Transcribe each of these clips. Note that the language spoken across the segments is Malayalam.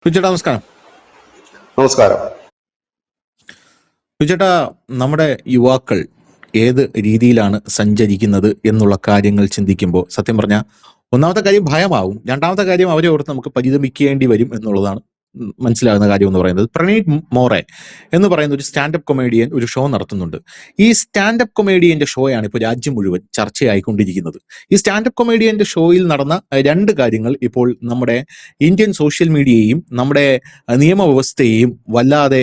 സുചേട്ടാ നമസ്കാരം. നമസ്കാരം. സുചേട്ടാ, നമ്മുടെ യുവാക്കൾ ഏത് രീതിയിലാണ് സഞ്ചരിക്കുന്നത് എന്നുള്ള കാര്യങ്ങൾ ചിന്തിക്കുമ്പോൾ സത്യം പറഞ്ഞാൽ ഒന്നാമത്തെ കാര്യം ഭയമാവും, രണ്ടാമത്തെ കാര്യം അവരെ ഓർത്ത് നമുക്ക് പരിതപിക്കേണ്ടി വരും എന്നുള്ളതാണ് മനസ്സിലാകുന്ന കാര്യം എന്ന് പറയുന്നത്. പ്രണീത് മോറെ എന്ന് പറയുന്ന ഒരു സ്റ്റാൻഡപ്പ് കൊമേഡിയൻ ഒരു ഷോ നടത്തുന്നുണ്ട്. ഈ സ്റ്റാൻഡപ്പ് കൊമേഡിയന്റെ ഷോയാണ് ഇപ്പോൾ രാജ്യം മുഴുവൻ ചർച്ചയായിക്കൊണ്ടിരിക്കുന്നത്. ഈ സ്റ്റാൻഡപ്പ് കൊമേഡിയന്റെ ഷോയിൽ നടന്ന രണ്ട് കാര്യങ്ങൾ ഇപ്പോൾ നമ്മുടെ ഇന്ത്യൻ സോഷ്യൽ മീഡിയയെയും നമ്മുടെ നിയമവ്യവസ്ഥയെയും വല്ലാതെ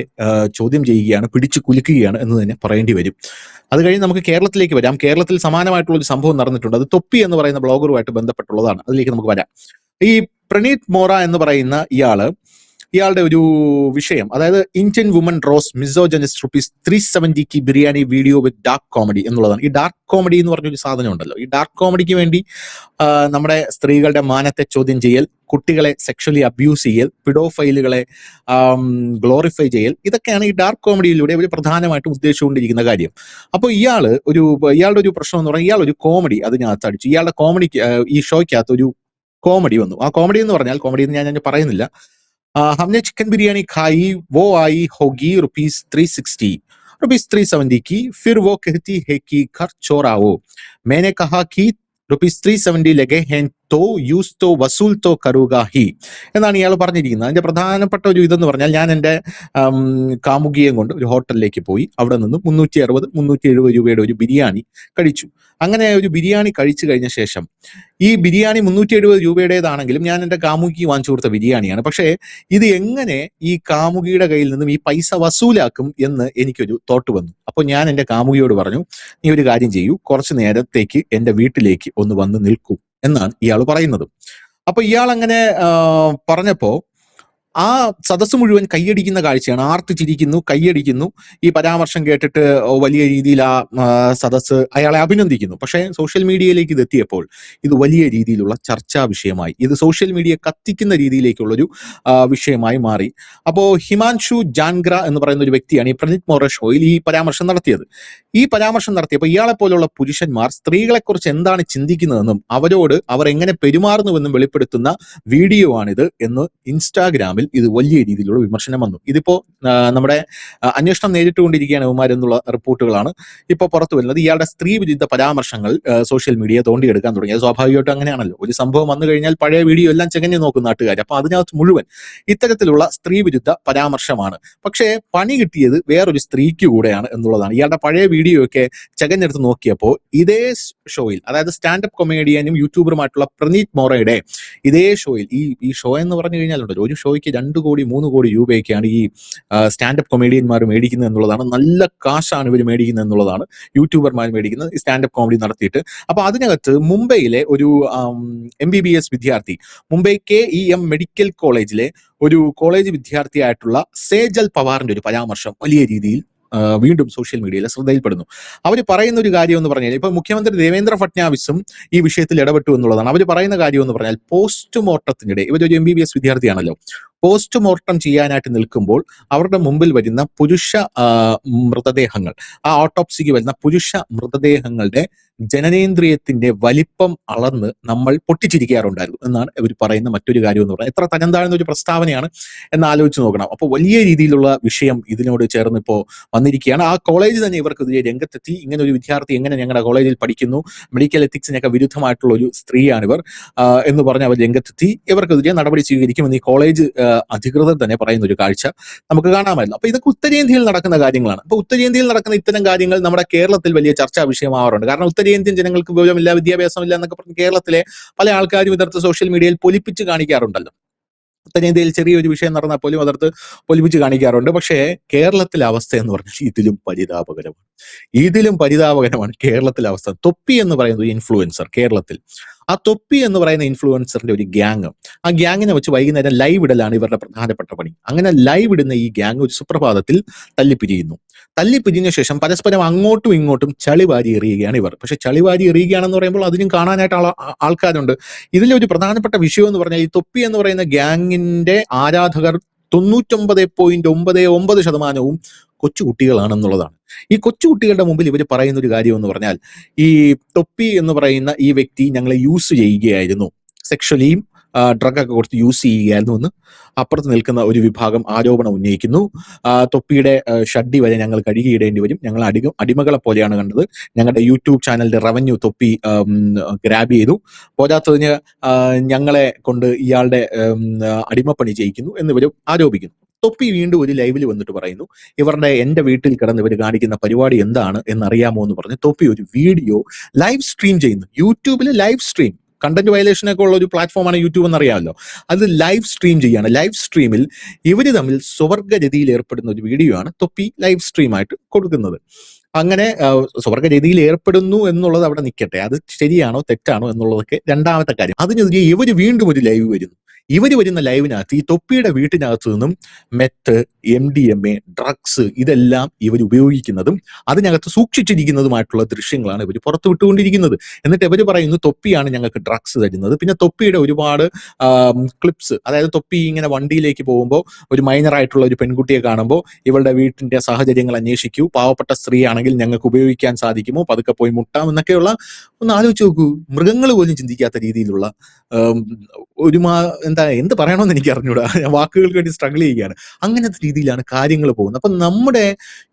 ചോദ്യം ചെയ്യുകയാണ്, പിടിച്ചു കുലുക്കുകയാണ് എന്ന് തന്നെ പറയേണ്ടി വരും. അത് കഴിഞ്ഞ് നമുക്ക് കേരളത്തിലേക്ക് വരാം. കേരളത്തിൽ സമാനമായിട്ടുള്ള ഒരു സംഭവം നടന്നിട്ടുണ്ട്. അത് തൊപ്പി എന്ന് പറയുന്ന ബ്ലോഗറുമായിട്ട് ബന്ധപ്പെട്ടുള്ളതാണ്. അതിലേക്ക് നമുക്ക് വരാം. ഈ പ്രണീത് മോറ എന്ന് പറയുന്ന ഇയാളുടെ ഒരു വിഷയം, അതായത് Indian woman roast misogynist ₹370 biryani video with dark comedy എന്നുള്ളതാണ്. ഈ ഡാർക്ക് കോമഡി എന്ന് പറഞ്ഞൊരു സാധനം ഉണ്ടല്ലോ, ഈ ഡാർക്ക് കോമഡിക്ക് വേണ്ടി നമ്മുടെ സ്ത്രീകളുടെ മാനത്തെ ചോദ്യം ചെയ്യൽ, കുട്ടികളെ സെക്ഷലി അബ്യൂസ് ചെയ്യൽ, പിഡോഫൈലുകളെ ഗ്ലോറിഫൈ ചെയ്യൽ, ഇതൊക്കെയാണ് ഈ ഡാർക്ക് കോമഡിയിലൂടെ അവർ പ്രധാനമായിട്ടും ഉദ്ദേശിച്ചുകൊണ്ടിരിക്കുന്ന കാര്യം. അപ്പോൾ ഇയാളുടെ ഒരു പ്രശ്നം എന്ന് പറഞ്ഞാൽ ഇയാളൊരു കോമഡി അതിനകത്ത് അടിച്ചു. ഇയാളുടെ കോമഡിക്ക് ഈ ഷോയ്ക്കകത്ത് ഒരു കോമഡി വന്നു. ആ കോമഡി എന്ന് പറഞ്ഞാൽ, കോമഡി എന്ന് ഞാൻ പറയുന്നില്ല, हमने चिकन बिरयानी खाई, वो आई होगी ₹360 की, फिर वो कहती है कि घर चोर आओ, मैंने कहा कि ₹370 लगे हैं तो യൂസ് തോ വസൂൽ തോ കറുക ഹി എന്നാണ് ഇയാൾ പറഞ്ഞിരിക്കുന്നത്. അതിന്റെ പ്രധാനപ്പെട്ട ഒരു ഇതെന്ന് പറഞ്ഞാൽ, ഞാൻ എൻ്റെ കാമുകിയെ കൊണ്ട് ഒരു ഹോട്ടലിലേക്ക് പോയി, അവിടെ നിന്ന് 360-370 രൂപയുടെ ഒരു ബിരിയാണി കഴിച്ചു. അങ്ങനെ ഒരു ബിരിയാണി കഴിച്ചു കഴിഞ്ഞ ശേഷം, ഈ ബിരിയാണി 370 രൂപയുടേതാണെങ്കിലും ഞാൻ എൻ്റെ കാമുകിക്ക് വാങ്ങിച്ചു കൊടുത്ത ബിരിയാണിയാണ്. പക്ഷേ ഇത് എങ്ങനെ ഈ കാമുകിയുടെ കയ്യിൽ നിന്നും ഈ പൈസ വസൂലാക്കും എന്ന് എനിക്കൊരു തോട്ട് വന്നു. അപ്പോൾ ഞാൻ എൻ്റെ കാമുകിയോട് പറഞ്ഞു, നീ ഒരു കാര്യം ചെയ്യൂ, കുറച്ച് നേരത്തേക്ക് എൻ്റെ വീട്ടിലേക്ക് ഒന്ന് വന്ന് നിൽക്കൂ എന്നാണ് ഇയാൾ പറയുന്നത്. അപ്പൊ ഇയാൾ അങ്ങനെ പറഞ്ഞപ്പോ ആ സദസ്സ് മുഴുവൻ കൈയടിക്കുന്ന കാഴ്ചയാണ്. ആർത്ത് ചിരിക്കുന്നു, കൈയടിക്കുന്നു. ഈ പരാമർശം കേട്ടിട്ട് വലിയ രീതിയിൽ ആ സദസ്സ് അയാളെ അഭിനന്ദിക്കുന്നു. പക്ഷേ സോഷ്യൽ മീഡിയയിലേക്ക് ഇത് എത്തിയപ്പോൾ ഇത് വലിയ രീതിയിലുള്ള ചർച്ചാ വിഷയമായി. ഇത് സോഷ്യൽ മീഡിയ കത്തിക്കുന്ന രീതിയിലേക്കുള്ളൊരു വിഷയമായി മാറി. അപ്പോൾ ഹിമാൻഷു ജാൻഗ്ര എന്ന് പറയുന്ന ഒരു വ്യക്തിയാണ് ഈ പ്രണീത് മോറെ ഷോയിൽ ഈ പരാമർശം നടത്തിയത്. ഈ പരാമർശം നടത്തിയപ്പോൾ ഇയാളെ പോലുള്ള പുരുഷന്മാർ സ്ത്രീകളെക്കുറിച്ച് എന്താണ് ചിന്തിക്കുന്നതെന്നും അവർ എങ്ങനെ പെരുമാറുന്നുവെന്നും വെളിപ്പെടുത്തുന്ന വീഡിയോ ആണിത് എന്ന് ഇൻസ്റ്റാഗ്രാമിൽ ഇത് വലിയ രീതിയിലുള്ള വിമർശനം വന്നു. ഇതിപ്പോ നമ്മുടെ അന്വേഷണം നേരിട്ടുകൊണ്ടിരിക്കുകയാണ് ഇവന്മാരെന്നുള്ള റിപ്പോർട്ടുകളാണ് ഇപ്പോൾ പുറത്തു വരുന്നത്. ഇയാളുടെ സ്ത്രീ വിരുദ്ധ പരാമർശങ്ങൾ സോഷ്യൽ മീഡിയ തോണ്ടിയെടുക്കാൻ തുടങ്ങി. സ്വാഭാവികമായിട്ടും അങ്ങനെയാണല്ലോ, ഒരു സംഭവം വന്നു കഴിഞ്ഞാൽ പഴയ വീഡിയോ എല്ലാം ചെകഞ്ഞു നോക്കും നാട്ടുകാർ. അപ്പൊ അതിനകത്ത് മുഴുവൻ ഇത്തരത്തിലുള്ള സ്ത്രീ വിരുദ്ധ പരാമർശമാണ്. പക്ഷേ പണി കിട്ടിയത് വേറൊരു സ്ത്രീക്ക് കൂടെയാണ് എന്നുള്ളതാണ്. ഇയാളുടെ പഴയ വീഡിയോ ഒക്കെ ചെകഞ്ഞെടുത്ത് നോക്കിയപ്പോൾ ഇതേ ഷോയിൽ, അതായത് സ്റ്റാൻഡപ്പ് കൊമേഡിയനും യൂട്യൂബറുമായിട്ടുള്ള പ്രണീത് മോറയുടെ ഇതേ ഷോയിൽ, ഈ ഷോ എന്ന് പറഞ്ഞു കഴിഞ്ഞാലുണ്ടല്ലോ, ഒരു ഷോയ്ക്ക് 2 കോടി 3 കോടി രൂപയൊക്കെയാണ് ഈ സ്റ്റാൻഡപ്പ് കൊമേഡിയന്മാർ മേടിക്കുന്നത് എന്നുള്ളതാണ്. നല്ല കാശാണ് ഇവർ മേടിക്കുന്നത് എന്നുള്ളതാണ് യൂട്യൂബർമാർ മേടിക്കുന്നത് ഈ സ്റ്റാൻഡപ്പ് കോമഡി നടത്തിയിട്ട്. അപ്പൊ അതിനകത്ത് മുംബൈയിലെ ഒരു MBBS വിദ്യാർത്ഥി, മുംബൈ KEM മെഡിക്കൽ കോളേജിലെ ഒരു കോളേജ് വിദ്യാർത്ഥിയായിട്ടുള്ള സേജൽ പവാറിന്റെ ഒരു പരാമർശം വലിയ രീതിയിൽ വീണ്ടും സോഷ്യൽ മീഡിയയിൽ ശ്രദ്ധയിൽപ്പെടുന്നു. അവർ പറയുന്ന ഒരു കാര്യം എന്ന് പറഞ്ഞാൽ, ഇപ്പൊ മുഖ്യമന്ത്രി ദേവേന്ദ്ര ഫട്നാവിസും ഈ വിഷയത്തിൽ ഇടപെട്ടു എന്നുള്ളതാണ്. അവർ പറയുന്ന കാര്യം എന്ന് പറഞ്ഞാൽ, പോസ്റ്റ്മോർട്ടത്തിനിടെ, ഇവരൊരു MBBS വിദ്യാർത്ഥിയാണല്ലോ, പോസ്റ്റ്മോർട്ടം ചെയ്യാനായിട്ട് നിൽക്കുമ്പോൾ അവരുടെ മുമ്പിൽ വരുന്ന പുരുഷ മൃതദേഹങ്ങൾ, ആ ഓട്ടോപ്സിക്ക് വരുന്ന പുരുഷ മൃതദേഹങ്ങളുടെ ജനനേന്ദ്രിയത്തിന്റെ വലിപ്പം അളന്ന് നമ്മൾ പൊട്ടിച്ചിരിക്കാറുണ്ടായിരുന്നു എന്നാണ് ഇവർ പറയുന്ന മറ്റൊരു കാര്യം എന്ന് പറഞ്ഞാൽ. എത്ര തരംതാഴ്ന്ന ഒരു പ്രസ്താവനയാണ് എന്ന് ആലോചിച്ച് നോക്കണം. അപ്പോൾ വലിയ രീതിയിലുള്ള വിഷയം ഇതിനോട് ചേർന്ന് ഇപ്പോൾ വന്നിരിക്കുകയാണ്. ആ കോളേജ് തന്നെ ഇവർക്കെതിരെ രംഗത്തെത്തി. ഇങ്ങനെ ഒരു വിദ്യാർത്ഥി എങ്ങനെ ഞങ്ങളുടെ കോളേജിൽ പഠിക്കുന്നു, മെഡിക്കൽ എത്തിക്സിനൊക്കെ വിരുദ്ധമായിട്ടുള്ള ഒരു സ്ത്രീയാണിവർ എന്ന് പറഞ്ഞ് അവർ രംഗത്തെത്തി. ഇവർക്കെതിരെ നടപടി സ്വീകരിക്കുമെന്ന് ഈ കോളേജ് അധികൃതർ തന്നെ പറയുന്ന ഒരു കാഴ്ച നമുക്ക് കാണാമായിരുന്നു. അപ്പൊ ഇതൊക്കെ ഉത്തരേന്ത്യയിൽ നടക്കുന്ന കാര്യങ്ങളാണ്. അപ്പൊ ഉത്തരേന്ത്യയിൽ നടക്കുന്ന ഇത്തരം കാര്യങ്ങൾ നമ്മുടെ കേരളത്തിൽ വലിയ ചർച്ചാ വിഷയമാവാറുണ്ട്. കാരണം ഉത്തരേന്ത്യൻ ജനങ്ങൾക്ക് വിവരമില്ല, വിദ്യാഭ്യാസമില്ല എന്നൊക്കെ പറഞ്ഞ് കേരളത്തിലെ പല ആൾക്കാരും ഇതിർത്ത് സോഷ്യൽ മീഡിയയിൽ പൊലിപ്പിച്ച് കാണിക്കാറുണ്ടല്ലോ. ഉത്തരേന്ത്യയിൽ ചെറിയൊരു വിഷയം നടന്നാൽ പോലും അതിർത്ത് പൊലിപ്പിച്ച് കാണിക്കാറുണ്ട്. പക്ഷേ കേരളത്തിലെ അവസ്ഥ എന്ന് പറഞ്ഞാൽ ഇതിലും പരിതാപകരമാണ് കേരളത്തിലെ അവസ്ഥ. തൊപ്പി എന്ന് പറയുന്ന ഒരു ഇൻഫ്ലുവൻസർ കേരളത്തിൽ, ആ തൊപ്പി എന്ന് പറയുന്ന ഇൻഫ്ലുവൻസറിന്റെ ഒരു ഗ്യാങ്, ആ ഗ്യാങ്ങിനെ വെച്ച് വൈകുന്നേരം ലൈവ് ഇടലാണ് ഇവരുടെ പ്രധാനപ്പെട്ട പണി. അങ്ങനെ ലൈവ് ഇടുന്ന ഈ ഗ്യാങ് ഒരു സുപ്രഭാതത്തിൽ തല്ലിപ്പിരിഞ്ഞ ശേഷം പരസ്പരം അങ്ങോട്ടും ഇങ്ങോട്ടും ചളിവാരി എറിയുകയാണ് ഇവർ. പക്ഷെ ചളിവാരി എറിയുകയാണെന്ന് പറയുമ്പോൾ അതിനും കാണാനായിട്ട് ആൾക്കാരുണ്ട്. ഇതിലൊരു പ്രധാനപ്പെട്ട വിഷയം എന്ന് പറഞ്ഞാൽ, ഈ തൊപ്പി എന്ന് പറയുന്ന ഗ്യാങ്ങിന്റെ ആരാധകർ 99.99% കൊച്ചുകുട്ടികളാണെന്നുള്ളതാണ്. ഈ കൊച്ചുകുട്ടികളുടെ മുമ്പിൽ ഇവർ പറയുന്ന ഒരു കാര്യം എന്ന് പറഞ്ഞാൽ, ഈ തൊപ്പി എന്ന് പറയുന്ന ഈ വ്യക്തി ഞങ്ങളെ യൂസ് ചെയ്യുകയായിരുന്നു, സെക്ഷലിയും ഡ്രഗ് ഒക്കെ കൊടുത്ത് യൂസ് ചെയ്യുകയായിരുന്നു എന്ന് അപ്പുറത്ത് നിൽക്കുന്ന ഒരു വിഭാഗം ആരോപണം ഉന്നയിക്കുന്നു. തൊപ്പിയുടെ ഷഡ്ഡി വരെ ഞങ്ങൾ കഴുകിയിടേണ്ടി വരും, ഞങ്ങൾ അടിമകളെ പോലെയാണ് കണ്ടത്, ഞങ്ങളുടെ യൂട്യൂബ് ചാനലിന്റെ റവന്യൂ തൊപ്പി ഗ്രാബ് ചെയ്തു, പോരാത്തതിന് ഞങ്ങളെ കൊണ്ട് ഇയാളുടെ അടിമപ്പണി ചെയ്യിക്കുന്നു എന്നിവരും ആരോപിക്കുന്നു. തൊപ്പി വീണ്ടും ഒരു ലൈവിൽ വന്നിട്ട് പറയുന്നു, എന്റെ വീട്ടിൽ കിടന്ന് ഇവർ കാണിക്കുന്ന പരിപാടി എന്താണ് എന്നറിയാമോ എന്ന് പറഞ്ഞ് തൊപ്പി ഒരു വീഡിയോ ലൈവ് സ്ട്രീം ചെയ്യുന്നു. യൂട്യൂബിൽ ലൈവ് സ്ട്രീം, കണ്ടന്റ് വയലേഷൻ ഒക്കെ ഉള്ള ഒരു പ്ലാറ്റ്ഫോമാണ് യൂട്യൂബ് എന്നറിയാമല്ലോ. അത് ലൈവ് സ്ട്രീം ചെയ്യാണ്. ലൈവ് സ്ട്രീമിൽ ഇവര് തമ്മിൽ സ്വർഗ്ഗരതിയിൽ ഏർപ്പെടുന്ന ഒരു വീഡിയോ ആണ് തൊപ്പി ലൈവ് സ്ട്രീം ആയിട്ട് കൊടുക്കുന്നത്. അങ്ങനെ സ്വർഗ്ഗരതിയിൽ ഏർപ്പെടുന്നു എന്നുള്ളത് അവിടെ നിൽക്കട്ടെ, അത് ശരിയാണോ തെറ്റാണോ എന്നുള്ളതൊക്കെ രണ്ടാമത്തെ കാര്യം. അതിനെതിരെ ഇവര് വീണ്ടും ഒരു ലൈവ് വരുന്നു. ഇവര് വരുന്ന ലൈവിനകത്ത് ഈ തൊപ്പിയുടെ വീട്ടിനകത്ത് നിന്നും മെത്ത്, MDMA, ഡ്രഗ്സ് ഇതെല്ലാം ഇവർ ഉപയോഗിക്കുന്നതും അതിനകത്ത് സൂക്ഷിച്ചിരിക്കുന്നതുമായിട്ടുള്ള ദൃശ്യങ്ങളാണ് ഇവർ പുറത്തു വിട്ടുകൊണ്ടിരിക്കുന്നത്. എന്നിട്ട് ഇവർ പറയുന്നു തൊപ്പിയാണ് ഞങ്ങൾക്ക് ഡ്രഗ്സ് തരുന്നത്. പിന്നെ തൊപ്പിയുടെ ഒരുപാട് ക്ലിപ്സ്, അതായത് തൊപ്പി ഇങ്ങനെ വണ്ടിയിലേക്ക് പോകുമ്പോൾ ഒരു മൈനറായിട്ടുള്ള ഒരു പെൺകുട്ടിയെ കാണുമ്പോൾ ഇവളുടെ വീട്ടിന്റെ സാഹചര്യങ്ങൾ അന്വേഷിക്കൂ, പാവപ്പെട്ട സ്ത്രീ ആണെങ്കിൽ ഞങ്ങൾക്ക് ഉപയോഗിക്കാൻ സാധിക്കുമോ, പതുക്കെ പോയി മുട്ടാം എന്നൊക്കെയുള്ള, ഒന്ന് ആലോചിച്ച് നോക്കൂ, മൃഗങ്ങൾ പോലും ചിന്തിക്കാത്ത രീതിയിലുള്ള എന്ത് പറയണമെന്ന് എനിക്ക് അറിഞ്ഞൂടാ, ഞാൻ വാക്കുകൾക്ക് വേണ്ടി സ്ട്രഗിൾ ചെയ്യുകയാണ്. അങ്ങനത്തെ രീതിയിലാണ് കാര്യങ്ങൾ പോകുന്നത്. അപ്പൊ നമ്മുടെ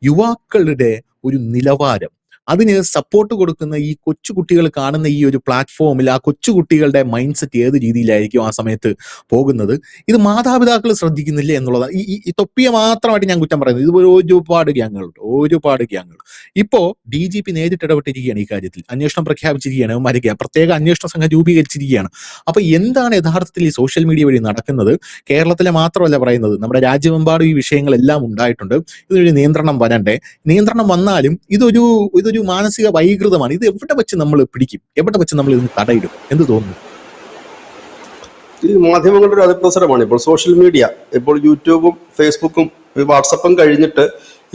യുവാക്കളുടെ ഒരു നിലവാരം, അതിന് സപ്പോർട്ട് കൊടുക്കുന്ന ഈ കൊച്ചുകുട്ടികൾ കാണുന്ന ഈ ഒരു പ്ലാറ്റ്ഫോമിൽ ആ കൊച്ചുകുട്ടികളുടെ മൈൻഡ് സെറ്റ് ഏത് രീതിയിലായിരിക്കും ആ സമയത്ത് പോകുന്നത്, ഇത് മാതാപിതാക്കൾ ശ്രദ്ധിക്കുന്നില്ല എന്നുള്ളതാണ്. ഈ തൊപ്പിയെ മാത്രമായിട്ട് ഞാൻ കുറ്റം പറയുന്നത്. ഇത് ഒരുപാട് ഗ്യാങ്ങുകളുണ്ട്. ഇപ്പോ DGP നേരിട്ട് ഇടപെട്ടിരിക്കുകയാണ് ഈ കാര്യത്തിൽ, അന്വേഷണം പ്രഖ്യാപിച്ചിരിക്കുകയാണ്, മരിക്കുക പ്രത്യേക അന്വേഷണ സംഘം രൂപീകരിച്ചിരിക്കുകയാണ്. അപ്പൊ എന്താണ് യഥാർത്ഥത്തിൽ ഈ സോഷ്യൽ മീഡിയ വഴി നടക്കുന്നത്? കേരളത്തിലെ മാത്രമല്ല പറയുന്നത്, നമ്മുടെ രാജ്യമെമ്പാടും ഈ വിഷയങ്ങളെല്ലാം ഉണ്ടായിട്ടുണ്ട്. ഇതൊരു നിയന്ത്രണം വരണ്ടേ? നിയന്ത്രണം വന്നാലും ഇതൊരു മാനസിക വൈകൃതമാണ്. ഇത് എവിടെ വെച്ച് നമ്മൾ പിടിക്കും? എവിടെ വെച്ച് നമ്മൾ ഇതിന് തടയിടും? എന്ത് തോന്നുന്നു? ഈ മാധ്യമങ്ങളുടെ ഒരു അതിപ്രസരമാണ് ഇപ്പോൾ സോഷ്യൽ മീഡിയ. ഇപ്പോൾ യൂട്യൂബും ഫേസ്ബുക്കും വാട്സപ്പും കഴിഞ്ഞിട്ട്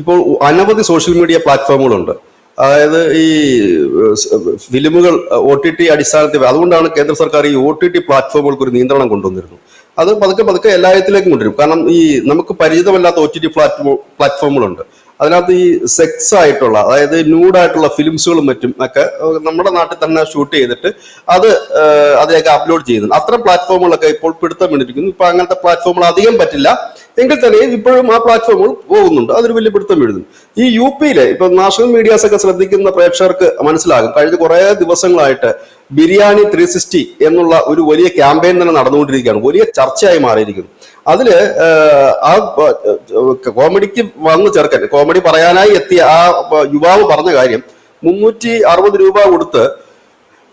ഇപ്പോൾ അനവധി സോഷ്യൽ മീഡിയ പ്ലാറ്റ്ഫോമുകളുണ്ട്. അതായത് ഈ ഫിലിമുകൾ OTT അടിസ്ഥാനത്തിൽ, അതുകൊണ്ടാണ് കേന്ദ്ര സർക്കാർ ഈ OTT പ്ലാറ്റ്ഫോമുകൾക്ക് ഒരു നിയന്ത്രണം കൊണ്ടുവന്നിരുന്നു. അത് പതുക്കെ എല്ലാത്തിലേക്കും കൊണ്ടുവരും. കാരണം ഈ നമുക്ക് പരിചിതമല്ലാത്ത OTT പ്ലാറ്റ്ഫോമുകളുണ്ട്. അതിനകത്ത് ഈ സെക്സ് ആയിട്ടുള്ള, അതായത് ന്യൂഡായിട്ടുള്ള ഫിലിംസുകളും മറ്റും ഒക്കെ നമ്മുടെ നാട്ടിൽ തന്നെ ഷൂട്ട് ചെയ്തിട്ട് അതിലേക്ക് അപ്ലോഡ് ചെയ്യുന്നുണ്ട്. അത്തരം പ്ലാറ്റ്ഫോമുകളൊക്കെ ഇപ്പോൾ പിടുത്തം വീണിരിക്കുന്നു. ഇപ്പൊ അങ്ങനത്തെ പ്ലാറ്റ്ഫോമുകൾ അധികം പറ്റില്ല എങ്കിൽ തന്നെയും ഇപ്പോഴും ആ പ്ലാറ്റ്ഫോമുകൾ പോകുന്നുണ്ട്. അതൊരു വലിയ പിടുത്തം വീഴുന്നു. ഈ UP-യിലെ ഇപ്പൊ നാഷണൽ മീഡിയാസ് ഒക്കെ ശ്രദ്ധിക്കുന്ന പ്രേക്ഷകർക്ക് മനസ്സിലാകും, കഴിഞ്ഞ കുറെ ദിവസങ്ങളായിട്ട് ബിരിയാണി 360 എന്നുള്ള ഒരു വലിയ ക്യാമ്പയിൻ തന്നെ നടന്നുകൊണ്ടിരിക്കുകയാണ്, വലിയ ചർച്ചയായി മാറിയിരിക്കുന്നു. അതില് ആ കോമഡിക്ക് വന്ന് ചെറുക്കൻ, കോമഡി പറയാനായി എത്തിയ ആ യുവാവ് പറഞ്ഞ കാര്യം, 360 രൂപ കൊടുത്ത്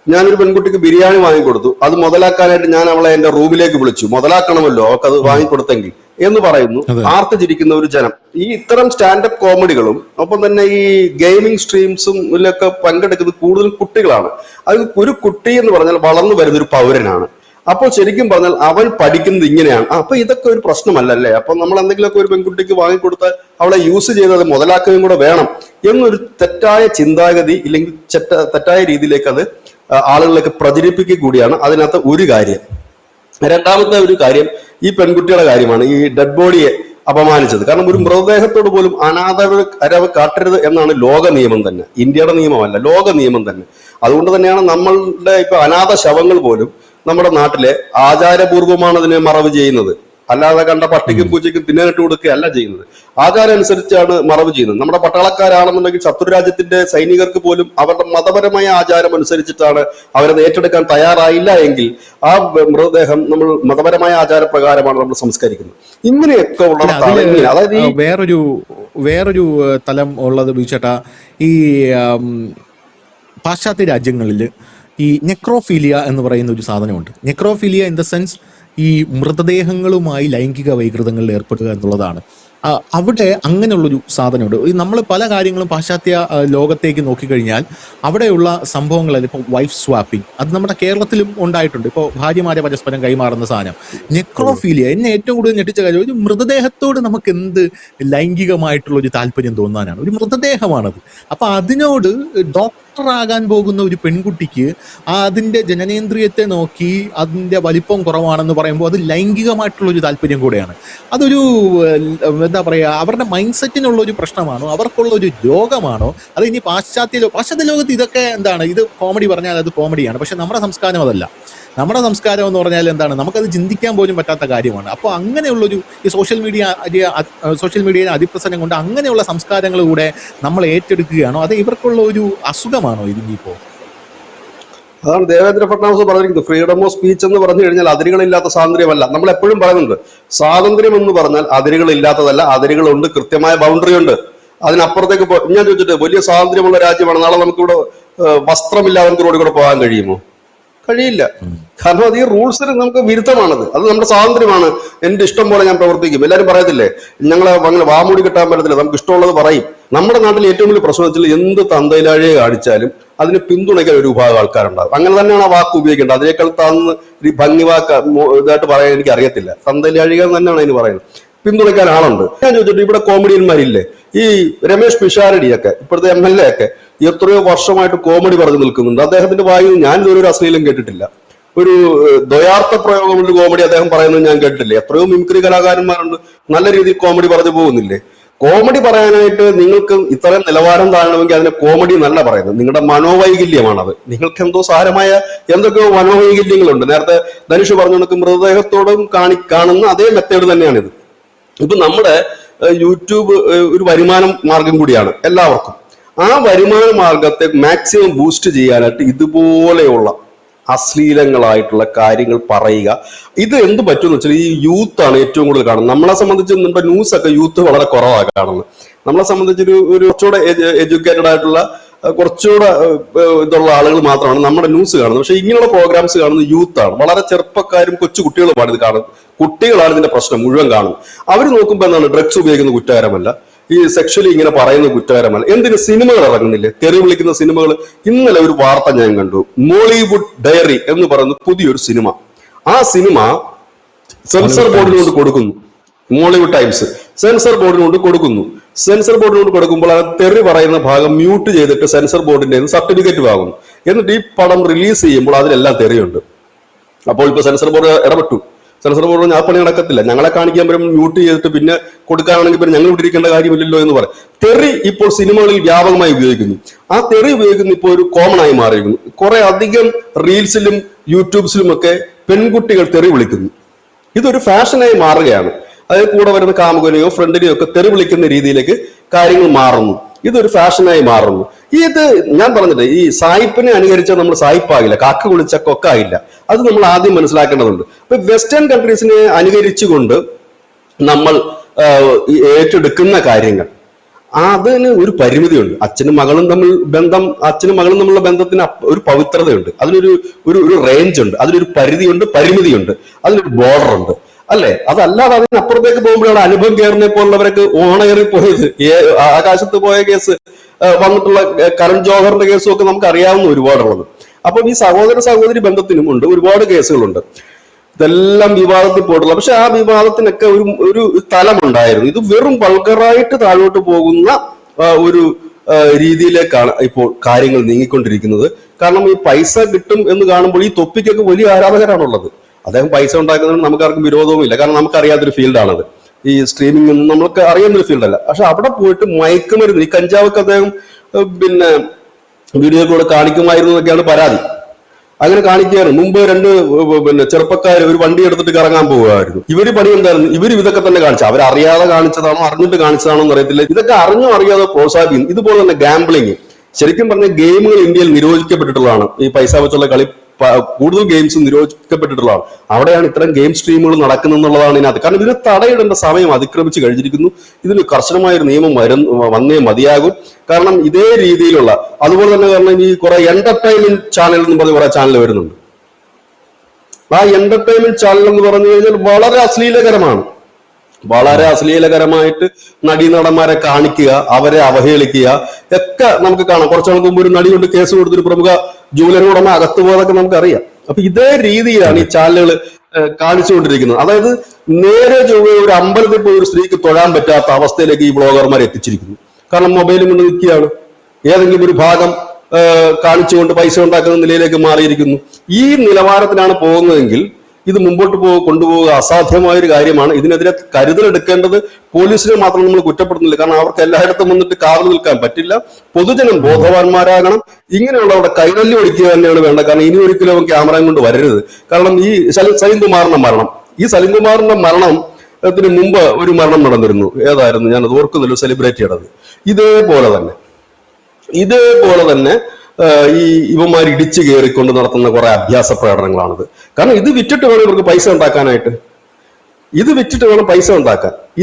ഞാനൊരു പെൺകുട്ടിക്ക് ബിരിയാണി വാങ്ങിക്കൊടുത്തു, അത് മുതലാക്കാനായിട്ട് ഞാൻ അവളെ എന്റെ റൂമിലേക്ക് വിളിച്ചു, മുതലാക്കണമല്ലോ അവൾക്ക് അത് വാങ്ങിക്കൊടുത്തെങ്കിൽ എന്ന് പറയുന്നു. ആർത്തിച്ചിരിക്കുന്ന ഒരു ജനം. ഈ ഇത്തരം സ്റ്റാൻഡപ്പ് കോമഡികളും ഒപ്പം തന്നെ ഈ ഗെയിമിംഗ് സ്ട്രീംസും ഇതിലൊക്കെ പങ്കെടുക്കുന്നത് കൂടുതൽ കുട്ടികളാണ്. അത് ഒരു കുട്ടി എന്ന് പറഞ്ഞാൽ വളർന്നു വരുന്ന ഒരു പൗരനാണ്. അപ്പോൾ ശരിക്കും പറഞ്ഞാൽ അവൻ പഠിക്കുന്നത് ഇങ്ങനെയാണ്. അപ്പൊ ഇതൊക്കെ ഒരു പ്രശ്നമല്ലല്ലേ? അപ്പൊ നമ്മൾ എന്തെങ്കിലുമൊക്കെ ഒരു പെൺകുട്ടിക്ക് വാങ്ങിക്കൊടുത്താൽ അവളെ യൂസ് ചെയ്തത് മുതലാക്കുകയും കൂടെ വേണം എന്നൊരു തെറ്റായ ചിന്താഗതി, ഇല്ലെങ്കിൽ തെറ്റായ രീതിയിലേക്ക് അത് ആളുകളിലേക്ക് പ്രചരിപ്പിക്കുക കൂടിയാണ് അതിനകത്ത് ഒരു കാര്യം. രണ്ടാമത്തെ ഒരു കാര്യം ഈ പെൺകുട്ടികളുടെ കാര്യമാണ്, ഈ ഡെഡ് ബോഡിയെ അപമാനിച്ചത്. കാരണം ഒരു മൃതദേഹത്തോട് പോലും അനാദരവ് കാട്ടരുത് എന്നാണ് ലോക നിയമം തന്നെ, ഇന്ത്യയുടെ നിയമമല്ല, ലോക നിയമം തന്നെ. അതുകൊണ്ട് തന്നെയാണ് നമ്മളുടെ ഇപ്പൊ അനാഥ ശവങ്ങൾ പോലും നമ്മുടെ നാട്ടിലെ ആചാരപൂർവമാണ് അതിനെ മറവ് ചെയ്യുന്നത്. അല്ലാതെ കണ്ട പട്ടിക്കും പൂച്ചയ്ക്കും തിന്നാനിട്ട് കൊടുക്കുകയല്ല ചെയ്യുന്നത്. ആചാരം അനുസരിച്ചാണ് മറവ് ചെയ്യുന്നത്. നമ്മുടെ പട്ടാളക്കാരാണെന്നുണ്ടെങ്കിൽ ശത്രുരാജ്യത്തിന്റെ സൈനികർക്ക് പോലും അവരുടെ മതപരമായ ആചാരം അനുസരിച്ചിട്ടാണ് അവരത് ഏറ്റെടുക്കാൻ തയ്യാറായില്ല എങ്കിൽ ആ മൃതദേഹം നമ്മൾ മതപരമായ ആചാരപ്രകാരമാണ് നമ്മൾ സംസ്കരിക്കുന്നത്. ഇങ്ങനെയൊക്കെ ഉള്ള അതായത് വേറൊരു തലം ഉള്ളത് ബിചേട്ടാ, ഈ പാശ്ചാത്യ രാജ്യങ്ങളിൽ ഈ നെക്രോഫീലിയ എന്ന് പറയുന്ന ഒരു സാധനമുണ്ട്. നെക്രോഫീലിയ ഇൻ ദ സെൻസ് ഈ മൃതദേഹങ്ങളുമായി ലൈംഗിക വൈകൃതങ്ങളിൽ ഏർപ്പെടുക എന്നുള്ളതാണ്. അവിടെ അങ്ങനെയുള്ളൊരു സാധനമുണ്ട്. നമ്മൾ പല കാര്യങ്ങളും പാശ്ചാത്യ ലോകത്തേക്ക് നോക്കിക്കഴിഞ്ഞാൽ അവിടെയുള്ള സംഭവങ്ങളിൽ ഇപ്പോൾ വൈഫ് സ്വാപ്പിംഗ്, അത് നമ്മുടെ കേരളത്തിലും ഉണ്ടായിട്ടുണ്ട്. ഇപ്പോൾ ഭാര്യമാരെ പരസ്പരം കൈമാറുന്ന സാധനം. നെക്രോഫീലിയ എന്നെ ഏറ്റവും കൂടുതൽ ഞെട്ടിച്ച കാര്യം, ഒരു മൃതദേഹത്തോട് നമുക്ക് എന്ത് ലൈംഗികമായിട്ടുള്ളൊരു താല്പര്യം തോന്നാനാണ്? ഒരു മൃതദേഹമാണത്. അപ്പൊ അതിനോട് ഡോക്ടറാകാൻ പോകുന്ന ഒരു പെൺകുട്ടിക്ക് അതിന്റെ ജനനേന്ദ്രിയത്തെ നോക്കി അതിന്റെ വലിപ്പം കുറവാണെന്ന് പറയുമ്പോൾ അത് ലൈംഗികമായിട്ടുള്ള ഒരു താല്പര്യം കൂടെയാണ്. അതൊരു എന്താ പറയാ, അവരുടെ മൈൻഡ് സെറ്റിനുള്ള ഒരു പ്രശ്നമാണോ, അവർക്കുള്ള ഒരു രോഗമാണോ? അത് ഇനി പാശ്ചാത്യ ലോകത്ത് ഇതൊക്കെ എന്താണ്, ഇത് കോമഡി പറഞ്ഞാൽ അത് കോമഡിയാണ്. പക്ഷെ നമ്മുടെ സംസ്കാരം അതല്ല. നമ്മുടെ സംസ്കാരം എന്ന് പറഞ്ഞാൽ എന്താണ്, നമുക്കത് ചിന്തിക്കാൻ പോലും പറ്റാത്ത കാര്യമാണ്. അപ്പോൾ അങ്ങനെയുള്ളൊരു ഈ സോഷ്യൽ മീഡിയയിലെ അതിപ്രസരം കൊണ്ട് അങ്ങനെയുള്ള സംസ്കാരങ്ങൾ കൂടെ നമ്മൾ ഏറ്റെടുക്കുകയാണോ, അത് ഇവർക്കുള്ള ഒരു അസുഖമാണോ ഇതിനിപ്പോ? അതാണ് ദേവേന്ദ്ര ഫട്നാവിസ് പറഞ്ഞിരിക്കുന്നത്. ഫ്രീഡം ഓഫ് സ്പീച്ച് എന്ന് പറഞ്ഞു കഴിഞ്ഞാൽ അതിരുകളില്ലാത്ത സ്വാതന്ത്ര്യമല്ല. നമ്മൾ എപ്പോഴും പറയുന്നുണ്ട്, സ്വാതന്ത്ര്യം എന്ന് പറഞ്ഞാൽ അതിരുകളില്ലാത്തതല്ല, അതിരുകളുണ്ട്, കൃത്യമായ ബൗണ്ടറി ഉണ്ട്. അതിനപ്പുറത്തേക്ക് ഞാൻ ചോദിച്ചിട്ട്, വലിയ സ്വാതന്ത്ര്യമുള്ള രാജ്യമാണ്, നാളെ നമുക്കിവിടെ വസ്ത്രമില്ലാതെ റോഡിൽ കൂടെ പോകാൻ കഴിയുമോ? കഴിയില്ല. കാരണം അത് ഈ റൂൾസിന് നമുക്ക് വിരുദ്ധമാണത്. അത് നമ്മുടെ സ്വാതന്ത്ര്യമാണ്. എന്റെ ഇഷ്ടം പോലെ ഞാൻ പ്രവർത്തിക്കും. എല്ലാവരും പറയത്തില്ലേ, ഞങ്ങളെ അങ്ങനെ വാമൂടി കിട്ടാൻ പറ്റത്തില്ല, നമുക്ക് ഇഷ്ടമുള്ളത് പറയും. നമ്മുടെ നാട്ടിൽ ഏറ്റവും വലിയ പ്രശ്നം വെച്ചാൽ എന്ത് തന്തയിലാഴിയെ കാണിച്ചാലും അതിന് പിന്തുണയ്ക്കാൻ ഒരു വിഭാഗം ആൾക്കാരുണ്ടാകും. അങ്ങനെ തന്നെയാണ് ആ വാക്ക് ഉപയോഗിക്കേണ്ടത്. അതിനേക്കാൾ താന്ന് ഭംഗി വാക്ക് ഇതായിട്ട് പറയാൻ എനിക്ക് അറിയത്തില്ല. തന്തയിലാഴിക തന്നെയാണ് അതിന് പറയുന്നത്. പിന്തുണയ്ക്കാൻ ആളുണ്ട്. ഞാൻ ചോദിച്ചിട്ട്, ഇവിടെ കോമഡിയന്മാരില്ലേ, ഈ രമേശ് പിഷാരടിയൊക്കെ, ഇപ്പോഴത്തെ MLA ഒക്കെ എത്രയോ വർഷമായിട്ട് കോമഡി പറഞ്ഞു നിൽക്കുന്നുണ്ട്. അദ്ദേഹത്തിന്റെ വായിൽ ഞാൻ ഇതുവരെ ഒരു അശ്ലീലം കേട്ടിട്ടില്ല. ഒരു ദ്വയാർത്ഥ പ്രയോഗമുള്ള കോമഡി അദ്ദേഹം പറയുന്നത് ഞാൻ കേട്ടിട്ടില്ല. എത്രയോ മിമിക്രി കലാകാരന്മാരുണ്ട്, നല്ല രീതിയിൽ കോമഡി പറഞ്ഞു പോകുന്നില്ലേ? കോമഡി പറയാനായിട്ട് നിങ്ങൾക്ക് ഇത്രയും നിലവാരം താഴണമെങ്കിൽ അതിനെ കോമഡി എന്നല്ല പറയുന്നത്, നിങ്ങളുടെ മനോവൈകല്യമാണത്. നിങ്ങൾക്ക് എന്തോ സാരമായ എന്തൊക്കെയോ മനോവൈകല്യങ്ങളുണ്ട്. നേരത്തെ ധനുഷ് പറഞ്ഞു കണക്ക് മൃതദേഹത്തോടും കാണുന്ന അതേ മെത്തേഡ് തന്നെയാണിത്. ഇപ്പൊ നമ്മുടെ യൂട്യൂബ് ഒരു വരുമാന മാർഗം കൂടിയാണ് എല്ലാവർക്കും. ആ വരുമാന മാർഗത്തെ മാക്സിമം ബൂസ്റ്റ് ചെയ്യാനായിട്ട് ഇതുപോലെയുള്ള അശ്ലീലങ്ങളായിട്ടുള്ള കാര്യങ്ങൾ പറയുക. ഇത് എന്ത് പറ്റുമെന്ന് വെച്ചാൽ ഈ യൂത്ത് ആണ് ഏറ്റവും കൂടുതൽ കാണുന്നത്. നമ്മളെ സംബന്ധിച്ച് നമ്മുടെ ന്യൂസ് ഒക്കെ യൂത്ത് വളരെ കുറവാണ് കാണുന്നത്. നമ്മളെ സംബന്ധിച്ച് ഒരു കുറച്ചുകൂടെ എഡ്യൂക്കേറ്റഡ് ആയിട്ടുള്ള കുറച്ചുകൂടെ ഇതുള്ള ആളുകൾ മാത്രമാണ് നമ്മുടെ ന്യൂസ് കാണുന്നത്. പക്ഷെ ഇങ്ങനെയുള്ള പ്രോഗ്രാംസ് കാണുന്നത് യൂത്ത് ആണ്. വളരെ ചെറുപ്പക്കാരും കൊച്ചു കുട്ടികളുമാണ് ഇത് കാണുന്നത്. കുട്ടികളാണ് ഇതിന്റെ പ്രശ്നം മുഴുവൻ കാണുന്നത്. അവർ നോക്കുമ്പോൾ എന്താണ്, ഡ്രഗ്സ് ഉപയോഗിക്കുന്ന കുറ്റകരമല്ല, ഈ സെക്ഷലി ഇങ്ങനെ പറയുന്ന കുറ്റകരമല്ല. എന്തിന് സിനിമകൾ ഇറങ്ങുന്നില്ലേ, തെറി വിളിക്കുന്ന സിനിമകൾ? ഇന്നലെ ഒരു വാർത്ത ഞാൻ കണ്ടു, മോളിവുഡ് ഡയറി എന്ന് പറയുന്ന പുതിയൊരു സിനിമ. ആ സിനിമ സെൻസർ ബോർഡിനോട് കൊടുക്കുന്നു. മോളിവുഡ് ടൈംസ് സെൻസർ ബോർഡിനോട് കൊടുക്കുന്നു. സെൻസർ ബോർഡിനോട് കൊടുക്കുമ്പോൾ അത് തെറി പറയുന്ന ഭാഗം മ്യൂട്ട് ചെയ്തിട്ട് സെൻസർ ബോർഡിന്റെ സർട്ടിഫിക്കറ്റ് വാങ്ങുന്നു. എന്നിട്ട് ഈ പടം റിലീസ് ചെയ്യുമ്പോൾ അതിലെല്ലാം തെറിയുണ്ട്. അപ്പോൾ ഇപ്പൊ സെൻസർ ബോർഡ് ഇടപെട്ടു. സെൻസർ ബോർഡ് ആ പണി നടക്കത്തില്ല, ഞങ്ങളെ കാണിക്കാൻ വരും മ്യൂട്ട് ചെയ്തിട്ട് പിന്നെ കൊടുക്കാനാണെങ്കിൽ പിന്നെ ഞങ്ങൾ ഇട്ടിരിക്കേണ്ട കാര്യമില്ലല്ലോ എന്ന് പറയും. തെറി ഇപ്പോൾ സിനിമകളിൽ വ്യാപകമായി ഉപയോഗിക്കുന്നു. ആ തെറി ഉപയോഗിക്കുന്ന ഇപ്പോൾ ഒരു കോമൺ ആയി മാറിയിരിക്കുന്നു. കുറെ അധികം റീൽസിലും യൂട്യൂബ്സിലും ഒക്കെ പെൺകുട്ടികൾ തെറി വിളിക്കുന്നു. ഇതൊരു ഫാഷനായി മാറുകയാണ്. അതായത് കൂടെ വരുന്ന കാമുകനെയോ ഫ്രണ്ടിനെയോ ഒക്കെ തെറി വിളിക്കുന്ന രീതിയിലേക്ക് കാര്യങ്ങൾ മാറുന്നു. ഇതൊരു ഫാഷനായി മാറുന്നു. ഇത് ഞാൻ പറഞ്ഞിട്ട്, ഈ സായിപ്പിനെ അനുകരിച്ചാൽ നമ്മൾ സായിപ്പാകില്ല, കാക്ക വിളിച്ച കൊക്കാകില്ല. അത് നമ്മൾ ആദ്യം മനസ്സിലാക്കേണ്ടതുണ്ട്. ഇപ്പൊ വെസ്റ്റേൺ കൺട്രീസിനെ അനുകരിച്ചുകൊണ്ട് നമ്മൾ ഏറ്റെടുക്കുന്ന കാര്യങ്ങൾ, അതിന് ഒരു പരിമിതിയുണ്ട്. അച്ഛനും മകളും തമ്മിലുള്ള ബന്ധത്തിന് ഒരു പവിത്രതയുണ്ട്, അതിനൊരു ഒരു റേഞ്ച് ഉണ്ട്, അതിനൊരു പരിധിയുണ്ട്, പരിമിതിയുണ്ട്, അതിനൊരു ബോർഡർ ഉണ്ട്, അല്ലെ? അതല്ലാതെ അതിനപ്പുറത്തേക്ക് പോകുമ്പോഴാണ് അനുഭവം കയറുന്നേ പോലുള്ളവരൊക്കെ ഓണയറി പോയത്. ആകാശത്ത് പോയ കേസ് വന്നിട്ടുള്ള കരൺ ജോഹറിന്റെ കേസും ഒക്കെ നമുക്ക് അറിയാവുന്ന ഒരുപാടുള്ളത്. അപ്പം ഈ സഹോദരി ബന്ധത്തിനും ഉണ്ട് ഒരുപാട് കേസുകളുണ്ട്. ഇതെല്ലാം വിവാദത്തിൽ പോയിട്ടുള്ള, പക്ഷെ ആ വിവാദത്തിനൊക്കെ ഒരു തലമുണ്ടായിരുന്നു. ഇത് വെറും വൾഗറായിട്ട് താഴോട്ട് പോകുന്ന ഒരു രീതിയിലേക്കാണ് ഇപ്പോൾ കാര്യങ്ങൾ നീങ്ങിക്കൊണ്ടിരിക്കുന്നത്. കാരണം ഈ പൈസ കിട്ടും എന്ന് കാണുമ്പോൾ ഈ തൊപ്പിക്കൊക്കെ വലിയ ആരാധകരാണുള്ളത്. അദ്ദേഹം പൈസ ഉണ്ടാക്കുന്നതിന് നമുക്കാർക്കും വിരോധവുമില്ല. കാരണം നമുക്കറിയാത്തൊരു ഫീൽഡാണത്. ഈ സ്ട്രീമിംഗ് ഒന്നും നമുക്ക് അറിയുന്നൊരു ഫീൽഡല്ല. പക്ഷെ അവിടെ പോയിട്ട് മയക്കുമരുന്ന്, ഈ കഞ്ചാവൊക്കെ അദ്ദേഹം പിന്നെ വീഡിയോയിലൂടെ കാണിക്കുമായിരുന്നു എന്നൊക്കെയാണ് പരാതി. അങ്ങനെ കാണിക്കുകയായിരുന്നു. മുമ്പ് രണ്ട് ചെറുപ്പക്കാർ ഒരു വണ്ടി എടുത്തിട്ട് കറങ്ങാൻ പോവുകയായിരുന്നു. ഇവര് പണി എന്തായിരുന്നു, ഇവര് ഇതൊക്കെ തന്നെ കാണിച്ചു. അവരറിയാതെ കാണിച്ചതാണോ അറിഞ്ഞിട്ട് കാണിച്ചതാണോ എന്ന് അറിയത്തില്ല. ഇതൊക്കെ അറിഞ്ഞോ അറിയാതെ പ്രോത്സാഹിപ്പിക്കുന്നു. ഇതുപോലെ തന്നെ ഗാംബ്ലിങ്, ശരിക്കും പറഞ്ഞ ഗെയിമുകൾ ഇന്ത്യയിൽ നിരോധിക്കപ്പെട്ടിട്ടുള്ളതാണ്. ഈ പൈസ വെച്ചുള്ള കളി കൂടുതൽ ഗെയിംസ് നിരോധിക്കപ്പെട്ടിട്ടുള്ളതാണ്. അവിടെയാണ് ഇത്തരം ഗെയിം സ്ട്രീമുകൾ നടക്കുന്നുള്ളതാണ് ഇതിനകത്ത്. കാരണം ഇതിന് തടയിടേണ്ട സമയം അതിക്രമിച്ച് കഴിഞ്ഞിരിക്കുന്നു. ഇതിന് കർശനമായ ഒരു നിയമം വന്നേ മതിയാകും. കാരണം ഇതേ രീതിയിലുള്ള, അതുപോലെ തന്നെ കാരണം ഈ കുറെ എന്റർടൈൻമെന്റ് ചാനൽ എന്ന് പറഞ്ഞ കുറെ ചാനൽ വരുന്നുണ്ട്. ആ എന്റർടൈൻമെന്റ് ചാനൽ എന്ന് പറഞ്ഞു കഴിഞ്ഞാൽ വളരെ അശ്ലീലകരമാണ്. വളരെ അശ്ലീലകരമായിട്ട് നടീനടന്മാരെ കാണിക്കുക, അവരെ അവഹേളിക്കുക ഒക്കെ നമുക്ക് കാണാം. കുറച്ചു നാൾക്ക് മുമ്പ് ഒരു നടി കൊണ്ട് കേസ് കൊടുത്തൊരു പ്രമുഖ ജൂവലറി ഉടമ അകത്ത് പോയതൊക്കെ നമുക്കറിയാം. അപ്പൊ ഇതേ രീതിയിലാണ് ഈ ചാനലുകൾ കാണിച്ചുകൊണ്ടിരിക്കുന്നത്. അതായത് നേരെ ചൊവ്വേ ഒരു അമ്പലത്തിൽ പോയി ഒരു സ്ത്രീക്ക് തൊഴാൻ പറ്റാത്ത അവസ്ഥയിലേക്ക് ഈ ബ്ലോഗർമാർ എത്തിച്ചിരിക്കുന്നു. കാരണം മൊബൈലും കൊണ്ട് നിൽക്കുകയാണ്. ഏതെങ്കിലും ഒരു ഭാഗം കാണിച്ചുകൊണ്ട് പൈസ ഉണ്ടാക്കുന്ന നിലയിലേക്ക് മാറിയിരിക്കുന്നു. ഈ നിലവാരത്തിലാണ് പോകുന്നതെങ്കിൽ ഇത് മുമ്പോട്ട് കൊണ്ടുപോവുക അസാധ്യമായ ഒരു കാര്യമാണ്. ഇതിനെതിരെ കരുതലെടുക്കേണ്ടത് പോലീസിനെ മാത്രം നമ്മൾ കുറ്റപ്പെടുന്നില്ല. കാരണം അവർക്ക് എല്ലായിടത്തും വന്നിട്ട് കാവൽ നിൽക്കാൻ പറ്റില്ല. പൊതുജനം ബോധവാന്മാരാകണം. ഇങ്ങനെയുള്ളവരുടെ കൈവല്ലി ഒടിക്കുക തന്നെയാണ് വേണ്ടത്. കാരണം ഇനി ഒരിക്കലും അവൻ ക്യാമറയും കൊണ്ട് വരരുത്. കാരണം ഈ സലീംകുമാറിന്റെ മരണത്തിന് മുമ്പ് ഒരു മരണം നടന്നിരുന്നു. ഏതായിരുന്നു ഞാനത് ഓർക്കുന്നില്ല, സെലിബ്രിറ്റിയുടേത്. ഇതേപോലെ തന്നെ ഈ ഇവന്മാർ ഇടിച്ചു കയറിക്കൊണ്ട് നടത്തുന്ന കുറെ അഭ്യാസ പ്രകടനങ്ങളാണിത്. കാരണം ഇത് വിറ്റിട്ട് വേണം ഇവർക്ക് പൈസ ഉണ്ടാക്കാനായിട്ട്.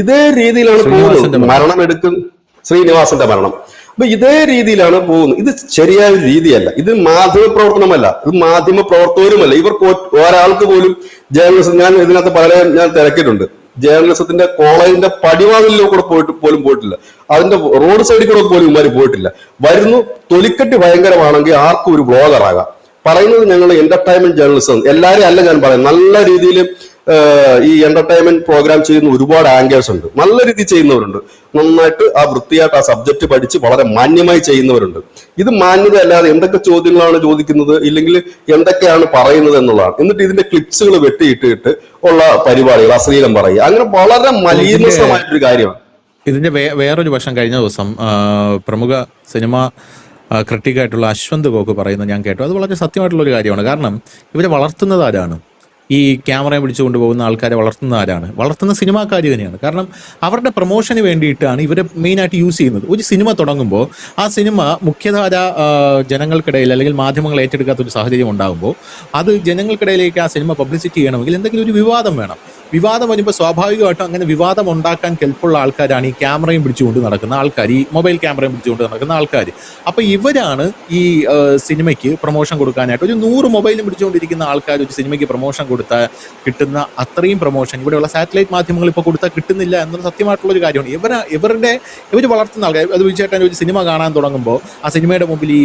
ഇതേ രീതിയിലാണ് പോകുന്നത്. ശ്രീനിവാസന്റെ മരണം അപ്പൊ ഇതേ രീതിയിലാണ് പോകുന്നത്. ഇത് ശരിയായ രീതിയല്ല. ഇത് മാധ്യമ പ്രവർത്തനമല്ല, ഇത് മാധ്യമ പ്രവർത്തകരുമല്ല. ഇവർക്ക് ഒരാൾക്ക് പോലും ജേർണലിസം, ഞാൻ ഇതിനകത്ത് പലരെയും ഞാൻ തിരക്കിയിട്ടുണ്ട്, ജേർണലിസത്തിന്റെ കോളേജിന്റെ പടിവാതിലോ കൂടെ പോയിട്ടില്ല. അതിന്റെ റോഡ് സൈഡിൽ കൂടെ പോലും ഇവന്മാര് പോയിട്ടില്ല. വരുന്നു, തൊലിക്കെട്ടി ഭയങ്കരമാണെങ്കിൽ ആർക്കും ഒരു ബ്ലോഗർ ആകാം. പറയുന്നത് ഞങ്ങൾ എന്റർടൈൻമെന്റ് ജേർണലിസം, എല്ലാവരും അല്ല ഞാൻ പറയാം. നല്ല രീതിയിൽ ഈ എന്റർടൈൻമെന്റ് പ്രോഗ്രാം ചെയ്യുന്ന ഒരുപാട് ആങ്കേഴ്സ് ഉണ്ട്, നല്ല രീതിയിൽ ചെയ്യുന്നവരുണ്ട്, നന്നായിട്ട് ആ വൃത്തിയായിട്ട് ആ സബ്ജക്ട് പഠിച്ച് വളരെ മാന്യമായി ചെയ്യുന്നവരുണ്ട്. ഇത് മാന്യത അല്ലാതെ എന്തൊക്കെ ചോദ്യങ്ങളാണ് ചോദിക്കുന്നത്, ഇല്ലെങ്കിൽ എന്തൊക്കെയാണ് പറയുന്നത് എന്നുള്ളതാണ്. എന്നിട്ട് ഇതിന്റെ ക്ലിപ്സുകൾ വെട്ടിയിട്ടിട്ട് ഉള്ള പരിപാടികൾ, അശ്ലീലം പറയുക, അങ്ങനെ വളരെ മലീമസമായിട്ടൊരു കാര്യമാണ്. ഇതിന്റെ വേറൊരു വശം കഴിഞ്ഞ ദിവസം പ്രമുഖ സിനിമ ക്രിട്ടിക്കായിട്ടുള്ള അശ്വന്ത് ഗോക്ക് പറയുന്നത് ഞാൻ കേട്ടു. അത് വളരെ സത്യമായിട്ടുള്ള ഒരു കാര്യമാണ്. കാരണം ഇവരെ വളർത്തുന്നത് ആരാണ്? ഈ ക്യാമറയെ പിടിച്ചു കൊണ്ടുപോകുന്ന ആൾക്കാരെ വളർത്തുന്ന ആരാണ്? വളർത്തുന്ന സിനിമാക്കാർ തന്നെയാണ്. കാരണം അവരുടെ പ്രൊമോഷന് വേണ്ടിയിട്ടാണ് ഇവരെ മെയിനായിട്ട് യൂസ് ചെയ്യുന്നത്. ഒരു സിനിമ തുടങ്ങുമ്പോൾ ആ സിനിമ മുഖ്യധാര ജനങ്ങൾക്കിടയിൽ അല്ലെങ്കിൽ മാധ്യമങ്ങൾ ഏറ്റെടുക്കാത്ത ഒരു സാഹചര്യം ഉണ്ടാകുമ്പോൾ അത് ജനങ്ങൾക്കിടയിലേക്ക് ആ സിനിമ പബ്ലിസിറ്റി ചെയ്യണമെങ്കിൽ എന്തെങ്കിലും ഒരു വിവാദം വേണം. വിവാദം വരുമ്പോൾ സ്വാഭാവികമായിട്ടും അങ്ങനെ വിവാദം ഉണ്ടാക്കാൻ കെൽപ്പുള്ള ആൾക്കാരാണ് ഈ ക്യാമറയും പിടിച്ചുകൊണ്ട് നടക്കുന്ന ആൾക്കാർ, ഈ മൊബൈൽ ക്യാമറയും പിടിച്ചുകൊണ്ട് നടക്കുന്ന ആൾക്കാർ. അപ്പൊ ഇവരാണ് ഈ സിനിമയ്ക്ക് പ്രൊമോഷൻ കൊടുക്കാനായിട്ട് ഒരു 100 മൊബൈലും പിടിച്ചുകൊണ്ടിരിക്കുന്ന ആൾക്കാർ ഒരു സിനിമയ്ക്ക് പ്രൊമോഷൻ കൊടുത്താൽ കിട്ടുന്ന അത്രയും പ്രൊമോഷൻ ഇവിടെയുള്ള സാറ്റലൈറ്റ് മാധ്യമങ്ങൾ ഇപ്പോൾ കൊടുത്താൽ കിട്ടുന്നില്ല എന്നത് സത്യമായിട്ടുള്ള ഒരു കാര്യമാണ്. ഇവർ വളർത്തുന്ന ആൾക്കാർ അത് വിളിച്ചേട്ടാൻ ഒരു സിനിമ കാണാൻ തുടങ്ങുമ്പോൾ ആ സിനിമയുടെ മുമ്പിൽ ഈ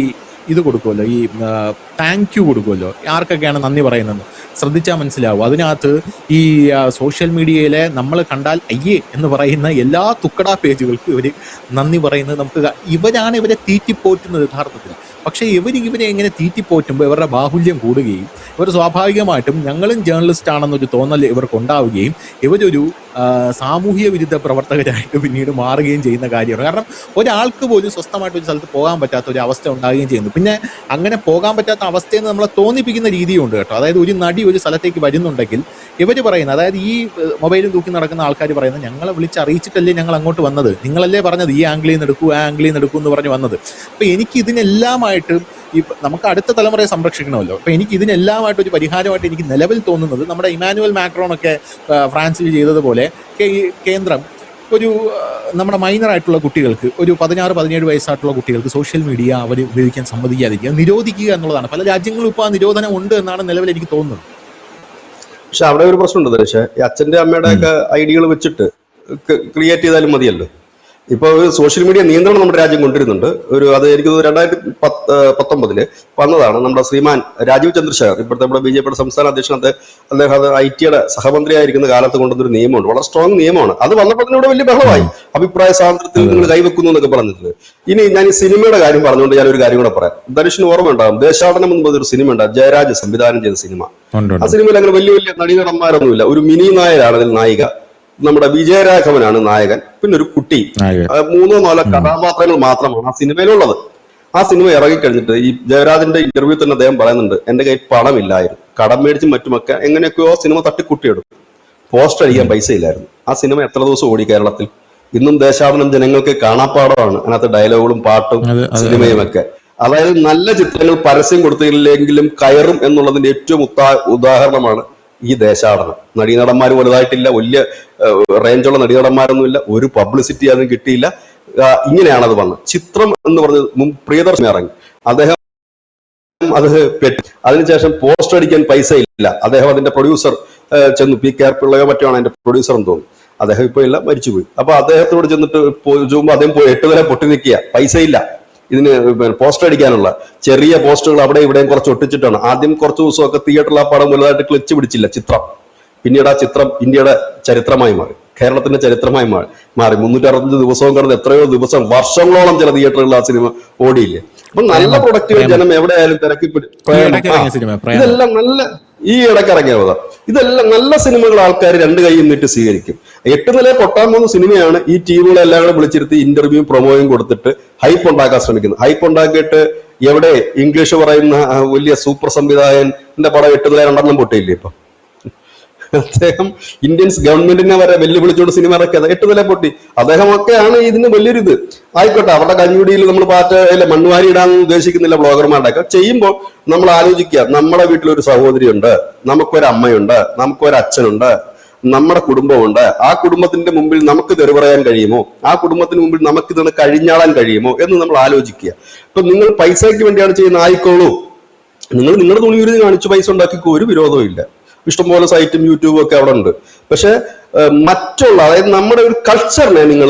ഇത് കൊടുക്കുമല്ലോ, ഈ താങ്ക് യു കൊടുക്കുമല്ലോ. ആർക്കൊക്കെയാണ് നന്ദി പറയുന്നത് ശ്രദ്ധിച്ചാൽ മനസ്സിലാവും. അതിനകത്ത് ഈ സോഷ്യൽ മീഡിയയിലെ നമ്മൾ കണ്ടാൽ അയ്യേ എന്ന് പറയുന്ന എല്ലാ തുക്കടാ പേജുകൾക്കും ഇവർ നന്ദി പറയുന്നത് നമുക്ക് ഇവരാണ് ഇവരെ തീറ്റിപ്പോറ്റുന്നത് യഥാർത്ഥത്തിൽ. പക്ഷേ ഇവരെ എങ്ങനെ തീറ്റിപ്പോറ്റുമ്പോൾ ഇവരുടെ ബാഹുല്യം കൂടുകയും ഇവർ സ്വാഭാവികമായിട്ടും ഞങ്ങളും ജേർണലിസ്റ്റ് ആണെന്നൊരു തോന്നൽ ഇവർക്ക് ഉണ്ടാവുകയും ഇവരൊരു സാമൂഹ്യ വിരുദ്ധ പ്രവർത്തകരായിട്ട് പിന്നീട് മാറുകയും ചെയ്യുന്ന കാര്യമാണ്. കാരണം ഒരാൾക്ക് പോലും സ്വസ്ഥമായിട്ട് ഒരു സ്ഥലത്ത് പോകാൻ പറ്റാത്ത ഒരു അവസ്ഥ ഉണ്ടാകുകയും ചെയ്യുന്നു. പിന്നെ അങ്ങനെ പോകാൻ പറ്റാത്ത അവസ്ഥയെന്ന് നമ്മളെ തോന്നിപ്പിക്കുന്ന രീതിയുണ്ട് കേട്ടോ. അതായത് ഒരു നടി ഒരു സ്ഥലത്തേക്ക് വരുന്നുണ്ടെങ്കിൽ ഇവർ പറയുന്നത്, അതായത് ഈ മൊബൈലും തൂക്കി നടക്കുന്ന ആൾക്കാർ പറയുന്നത്, ഞങ്ങളെ വിളിച്ചറിയിച്ചിട്ടല്ലേ ഞങ്ങൾ അങ്ങോട്ട് വന്നത്, നിങ്ങളല്ലേ പറഞ്ഞത് ഈ ആംഗിളിൽ നിന്ന് എടുക്കൂ ആ ആംഗിളിൽ നിന്ന് എടുക്കൂ എന്ന് പറഞ്ഞ് വന്നത്. അപ്പൊ എനിക്ക് ഇതിനെല്ലാമായിട്ട് ഈ നമുക്ക് അടുത്ത തലമുറയെ സംരക്ഷിക്കണമല്ലോ. അപ്പൊ എനിക്ക് ഇതിനെല്ലാമായിട്ട് ഒരു പരിഹാരമായിട്ട് എനിക്ക് നിലവിൽ തോന്നുന്നത് നമ്മുടെ ഇമാനുവൽ മാക്രോൺ ഒക്കെ ഫ്രാൻസിൽ ചെയ്തതുപോലെ കേന്ദ്രം ഒരു നമ്മുടെ മൈനറായിട്ടുള്ള കുട്ടികൾക്ക്, ഒരു 16-17 വയസ്സായിട്ടുള്ള കുട്ടികൾക്ക് സോഷ്യൽ മീഡിയ അവർ ഉപയോഗിക്കാൻ സമ്മതിക്കാതിരിക്കുക, നിരോധിക്കുക എന്നുള്ളതാണ്. പല രാജ്യങ്ങളും ഇപ്പോൾ ആ നിരോധനം ഉണ്ട് എന്നാണ് നിലവിൽ എനിക്ക് തോന്നുന്നത്. പക്ഷെ അവിടെ ഒരു പ്രശ്നമുണ്ട്. പക്ഷേ ഈ അച്ഛന്റെ അമ്മയുടെ ഒക്കെ ഐഡിയകൾ വെച്ചിട്ട് ക്രിയേറ്റ് ചെയ്താലും മതിയല്ലോ. ഇപ്പൊ സോഷ്യൽ മീഡിയ നിയന്ത്രണം നമ്മുടെ രാജ്യം കൊണ്ടുവരുന്നുണ്ട്. അത് എനിക്ക് 2019 വന്നതാണ്. നമ്മുടെ ശ്രീമാൻ രാജീവ് ചന്ദ്രശേഖർ, ഇപ്പോഴത്തെ നമ്മുടെ BJP സംസ്ഥാന അധ്യക്ഷൻ, അദ്ദേഹം അത് IT-യുടെ സഹമന്ത്രിയായിരിക്കുന്ന കാലത്ത് കൊണ്ടുവന്നൊരു നിയമമുണ്ട്, വളരെ സ്ട്രോങ് നിയമമാണ്. അത് വന്നപ്പോൾ ഇവിടെ വലിയ ബഹളമായി, അഭിപ്രായ സ്വാതന്ത്ര്യത്തിൽ നിങ്ങൾ കൈവെക്കുന്നു എന്നൊക്കെ പറഞ്ഞിട്ടുണ്ട്. ഇനി ഞാൻ ഈ സിനിമയുടെ കാര്യം പറഞ്ഞുകൊണ്ട് ഞാൻ ഒരു കാര്യം കൂടെ പറയാം. ധനുഷിന് ഓർമ്മ ഉണ്ടാകും, ദേശാടനം എന്ന് പറഞ്ഞൊരു സിനിമ ഉണ്ട്, ജയരാജ് സംവിധാനം ചെയ്ത സിനിമ. ആ സിനിമയിൽ അങ്ങനെ വലിയ നടന്മാരൊന്നുമില്ല. ഒരു മിനി നായരാണ് അതിൽ നായിക, നമ്മുടെ വിജയരാഘവനാണ് നായകൻ, പിന്നെ ഒരു കുട്ടി, 3-4 കഥാപാത്രങ്ങൾ മാത്രമാണ് ആ സിനിമയിലുള്ളത്. ആ സിനിമ ഇറങ്ങിക്കഴിഞ്ഞിട്ട് ഈ ജയരാജന്റെ ഇന്റർവ്യൂ തന്നെ അദ്ദേഹം പറയുന്നുണ്ട്, എന്റെ കയ്യിൽ പണമില്ലായിരുന്നു, കടം മേടിച്ചും മറ്റുമൊക്കെ എങ്ങനെയൊക്കെയോ സിനിമ തട്ടിക്കുട്ടിയെടുക്കും, പോസ്റ്റർ അടിക്കാൻ പൈസ ഇല്ലായിരുന്നു. ആ സിനിമ എത്ര ദിവസം ഓടി കേരളത്തിൽ? ഇന്നും ദേശാടനം ജനങ്ങൾക്ക് കാണാപ്പാടമാണ്. അതിനകത്ത് ഡയലോഗുകളും പാട്ടും സിനിമയും ഒക്കെ. അതായത് നല്ല ചിത്രങ്ങൾ പരസ്യം കൊടുത്തില്ലെങ്കിലും കയറും എന്നുള്ളതിന്റെ ഏറ്റവും ഉദാഹരണമാണ് ഈ ദേശാടനം. നടീനടന്മാർ വലുതായിട്ടില്ല, വലിയ റേഞ്ചുള്ള നടീനടന്മാരൊന്നുമില്ല, ഒരു പബ്ലിസിറ്റി അതിന് കിട്ടിയില്ല. ഇങ്ങനെയാണ് അത് വന്നത്. ചിത്രം എന്ന് പറഞ്ഞത് പ്രിയദർശൻ ഇറങ്ങി, അദ്ദേഹം അത് പെട്ടി, അതിനുശേഷം പോസ്റ്റർ അടിക്കാൻ പൈസ ഇല്ല. അദ്ദേഹം അതിന്റെ പ്രൊഡ്യൂസർ ചെന്നു, PK പിള്ളയോ മറ്റോ ആണ് അതിന്റെ പ്രൊഡ്യൂസർ എന്ന് തോന്നുന്നു. അദ്ദേഹം ഇപ്പൊ ഇല്ല, മരിച്ചുപോയി. അപ്പൊ അദ്ദേഹത്തോട് ചെന്നിട്ട് ചോദിക്കുമ്പോൾ അദ്ദേഹം 8 വരെ പൊട്ടി നിൽക്കുക, പൈസ ഇല്ല ഇതിന് പോസ്റ്റർ അടിക്കാനുള്ള. ചെറിയ പോസ്റ്ററുകൾ അവിടെ ഇവിടെയും കുറച്ച് ഒട്ടിച്ചിട്ടാണ്. ആദ്യം കുറച്ച് ദിവസമൊക്കെ തിയേറ്ററിൽ ആ പടം വലുതായിട്ട് ക്ലച്ച് പിടിച്ചില്ല ചിത്രം. പിന്നീട് ആ ചിത്രം ഇന്ത്യയുടെ ചരിത്രമായി മാറി, കേരളത്തിന്റെ ചരിത്രമായി മാറി. 365 ദിവസവും കടന്ന് എത്രയോ ദിവസം, വർഷങ്ങളോളം ചില തിയേറ്ററുകളിൽ ആ സിനിമ ഓടിയില്ലേ. അപ്പൊ നല്ല പ്രൊഡക്റ്റുകൾ ജനം എവിടെയായാലും തിരക്കി. ഇതെല്ലാം ഈ ഇടയ്ക്ക് ഇറങ്ങിയത്. ഇതെല്ലാം നല്ല സിനിമകൾ ആൾക്കാർ രണ്ട് കൈ നിന്നിട്ട് സ്വീകരിക്കും. 8 നില പൊട്ടാൻ പോകുന്ന സിനിമയാണ് ഈ ടീമുകളെല്ലാം കൂടെ വിളിച്ചിരുത്തി ഇന്റർവ്യൂ പ്രൊമോയും കൊടുത്തിട്ട് ഹൈപ്പ് ഉണ്ടാക്കാൻ ശ്രമിക്കുന്നത്. ഹൈപ്പ് ഉണ്ടാക്കിയിട്ട് എവിടെ ഇംഗ്ലീഷ് പറയുന്ന വലിയ സൂപ്പർ സംവിധായകന്റെ പടം 8 നില 2 പൊട്ടിയില്ലേ ഇപ്പൊ? അദ്ദേഹം ഇന്ത്യൻസ് ഗവൺമെന്റിനെ വരെ വെല്ലുവിളിച്ചുകൊണ്ട് സിനിമ ഇറക്കിയത് 8 നില പൊട്ടി. അദ്ദേഹമൊക്കെയാണ് ഇതിന് വലിയൊരു ഇത്. ആയിക്കോട്ടെ, അവരുടെ കഞ്ഞുടിയിൽ നമ്മൾ പാറ്റ മണ്ണുവാരി ഇടാന്ന് ഉദ്ദേശിക്കുന്നില്ല. ബ്ലോഗർമാരുടെ ഒക്കെ ചെയ്യുമ്പോൾ നമ്മൾ ആലോചിക്കുക, നമ്മുടെ വീട്ടിലൊരു സഹോദരിയുണ്ട്, നമുക്കൊരു അമ്മയുണ്ട്, നമുക്കൊരു അച്ഛനുണ്ട്, നമ്മുടെ കുടുംബമുണ്ട്. ആ കുടുംബത്തിന്റെ മുമ്പിൽ നമുക്ക് തെറി പറയാൻ കഴിയുമോ? ആ കുടുംബത്തിന് മുമ്പിൽ നമുക്ക് ഇതിന് കഴിഞ്ഞാളാൻ കഴിയുമോ എന്ന് നമ്മൾ ആലോചിക്കുക. ഇപ്പൊ നിങ്ങൾ പൈസയ്ക്ക് വേണ്ടിയാണ് ചെയ്യുന്ന, ആയിക്കോളൂ, നിങ്ങൾ നിങ്ങളുടെ തുണി ഉരുതി കാണിച്ച് പൈസ ഉണ്ടാക്കിക്കോ, ഒരു വിരോധവും ഇല്ല. ഇഷ്ടംപോലെ സൈറ്റും യൂട്യൂബും ഒക്കെ അവിടെ ഉണ്ട്. പക്ഷെ മറ്റുള്ള, അതായത് നമ്മുടെ ഒരു കൾച്ചറിനെ നിങ്ങൾ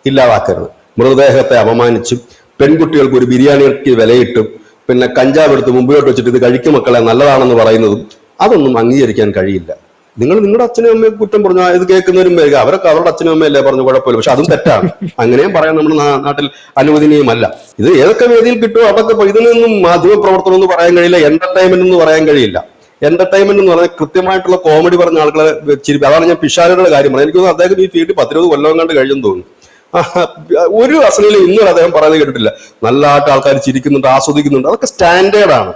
ഇല്ലാതാക്കരുത്. മൃതദേഹത്തെ അപമാനിച്ചും പെൺകുട്ടികൾക്ക് ഒരു ബിരിയാണിക്ക് വിലയിട്ടും പിന്നെ കഞ്ചാവ് എടുത്ത് മുമ്പിലോട്ട് വെച്ചിട്ട് ഇത് കഴിക്കും മക്കളെ നല്ലതാണെന്ന് പറയുന്നതും അതൊന്നും അംഗീകരിക്കാൻ കഴിയില്ല. നിങ്ങൾ നിങ്ങളുടെ അച്ഛനും അമ്മയെ കുറ്റം പറഞ്ഞു, ഇത് കേൾക്കുന്നവരും വരിക, അവരൊക്കെ അവരുടെ അച്ഛനും അമ്മയല്ലേ പറഞ്ഞു, കുഴപ്പമില്ല. പക്ഷെ അതും തെറ്റാണ്. അങ്ങനെയും പറയാൻ നമ്മുടെ നാട്ടിൽ അനുവദനീയമല്ല. ഇത് ഏതൊക്കെ വേദിയിൽ കിട്ടുമോ അതൊക്കെ. ഇതിനൊന്നും മാധ്യമ പ്രവർത്തനം എന്ന് പറയാൻ കഴിയില്ല, എന്റർടൈൻമെന്റ് എന്ന് പറയാൻ കഴിയില്ല. എന്റർടൈൻമെന്റ് എന്ന് പറഞ്ഞാൽ കൃത്യമായിട്ടുള്ള കോമഡി പറഞ്ഞ ആളുകളെ ചിരിക്കും. അതാണ് ഞാൻ പിഷാരയുടെ കാര്യം പറഞ്ഞത്. എനിക്ക് തോന്നുന്നു അദ്ദേഹം ഈ ഫീൽഡ് 10-20 കൊല്ലം കണ്ട് കഴിയുമെന്ന് തോന്നുന്നു. ഒരു അസലിൽ ഇന്നും അദ്ദേഹം പറയുന്നത് കേട്ടിട്ടില്ല. നല്ലതായിട്ട് ആൾക്കാർ ചിരിക്കുന്നുണ്ട്, ആസ്വദിക്കുന്നുണ്ട്. അതൊക്കെ സ്റ്റാൻഡേർഡാണ്.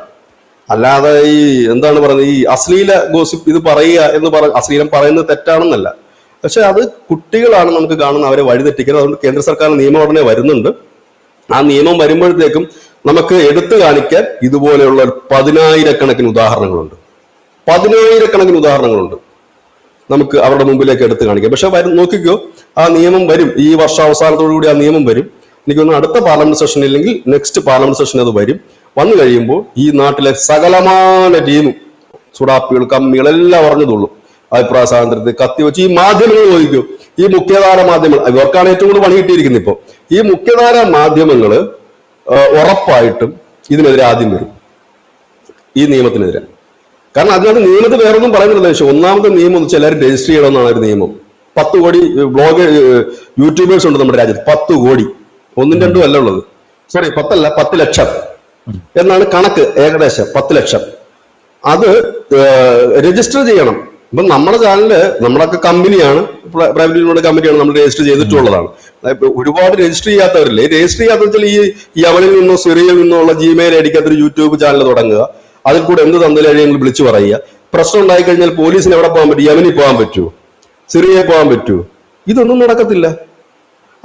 അല്ലാതെ ഈ എന്താണ് പറയുന്നത്, ഈ അശ്ലീല ഗോസിപ്പ് ഇത് പറയുക എന്ന് അശ്ലീലം പറയുന്നത് തെറ്റാണെന്നല്ല. പക്ഷെ അത് കുട്ടികളാണ് നമുക്ക് കാണുന്നത്, അവരെ വഴിതെറ്റിക്കുന്നത്. അതുകൊണ്ട് കേന്ദ്ര സർക്കാർ നിയമം ഉടനെ വരുന്നുണ്ട്. ആ നിയമം വരുമ്പോഴത്തേക്കും നമുക്ക് എടുത്തു കാണിക്കാൻ ഇതുപോലെയുള്ള 10,000-കണക്കിന് ഉദാഹരണങ്ങളുണ്ട്. 10,000-കണക്കിന് ഉദാഹരണങ്ങളുണ്ട് നമുക്ക് അവരുടെ മുമ്പിലേക്ക് എടുത്തു കാണിക്കാം. പക്ഷെ നോക്കിക്കോ, ആ നിയമം വരും. ഈ വർഷാവസാനത്തോടു കൂടി ആ നിയമം വരും. എനിക്ക് തോന്നുന്നു അടുത്ത പാർലമെന്റ് സെഷൻ ഇല്ലെങ്കിൽ നെക്സ്റ്റ് പാർലമെന്റ് സെഷൻ അത് വരും. വന്നു കഴിയുമ്പോൾ ഈ നാട്ടിലെ സകലമാന ടീമും സുഡാപ്പികൾ കമ്മികൾ എല്ലാം പറഞ്ഞതുള്ളൂ. അഭിപ്രായ സ്വാതന്ത്ര്യത്തെ കത്തിവെച്ച് ഈ മാധ്യമങ്ങൾ ചോദിക്കും. ഈ മുഖ്യധാര മാധ്യമങ്ങൾ, ഇവർക്കാണ് ഏറ്റവും കൂടുതൽ പണി കിട്ടിയിരിക്കുന്നത്. ഇപ്പോൾ ഈ മുഖ്യധാര മാധ്യമങ്ങൾ ഉറപ്പായിട്ടും ഇതിനെതിരെ ആദ്യം വരും, ഈ നിയമത്തിനെതിരെ. കാരണം അതിനകത്ത് നിയമത്തിൽ വേറൊന്നും പറയുന്നില്ല. പക്ഷെ ഒന്നാമത്തെ നിയമം ചിലർ രജിസ്റ്റർ ചെയ്യണമെന്നാണ് ഒരു നിയമം. 10 കോടി യൂട്യൂബേഴ്സ് ഉണ്ട് നമ്മുടെ രാജ്യത്ത്. 10 കോടി, 1-2 അല്ല ഉള്ളത്. സോറി, 10 അല്ല, 10 ലക്ഷം എന്നാണ് കണക്ക്. ഏകദേശം 10 ലക്ഷം അത് രജിസ്റ്റർ ചെയ്യണം. ഇപ്പൊ നമ്മുടെ ചാനല്, നമ്മളൊക്കെ കമ്പനിയാണ്, പ്രൈവറ്റ് ലിമിറ്റഡ് കമ്പനിയാണ്, നമ്മൾ രജിസ്റ്റർ ചെയ്തിട്ടുള്ളതാണ്. ഒരുപാട് രജിസ്റ്റർ ചെയ്യാത്തവരില്ലേ. രജിസ്റ്റർ ചെയ്യാത്ത വെച്ചാൽ ഈ യമനിൽ നിന്നോ സിറിയയിൽ നിന്നോ ഉള്ള ജിമെയിൽ അടിക്കാത്തൊരു യൂട്യൂബ് ചാനൽ തുടങ്ങുക, അതിൽ കൂടെ എന്ത് തന്തലഴിയെങ്കിലും വിളിച്ചു പറയുക. പ്രശ്നം ഉണ്ടായി കഴിഞ്ഞാൽ പോലീസിന് എവിടെ പോകാൻ പറ്റും? യമനിൽ പോകാൻ പറ്റുമോ? സിറിയയിൽ പോകാൻ പറ്റുമോ? ഇതൊന്നും നടക്കത്തില്ല.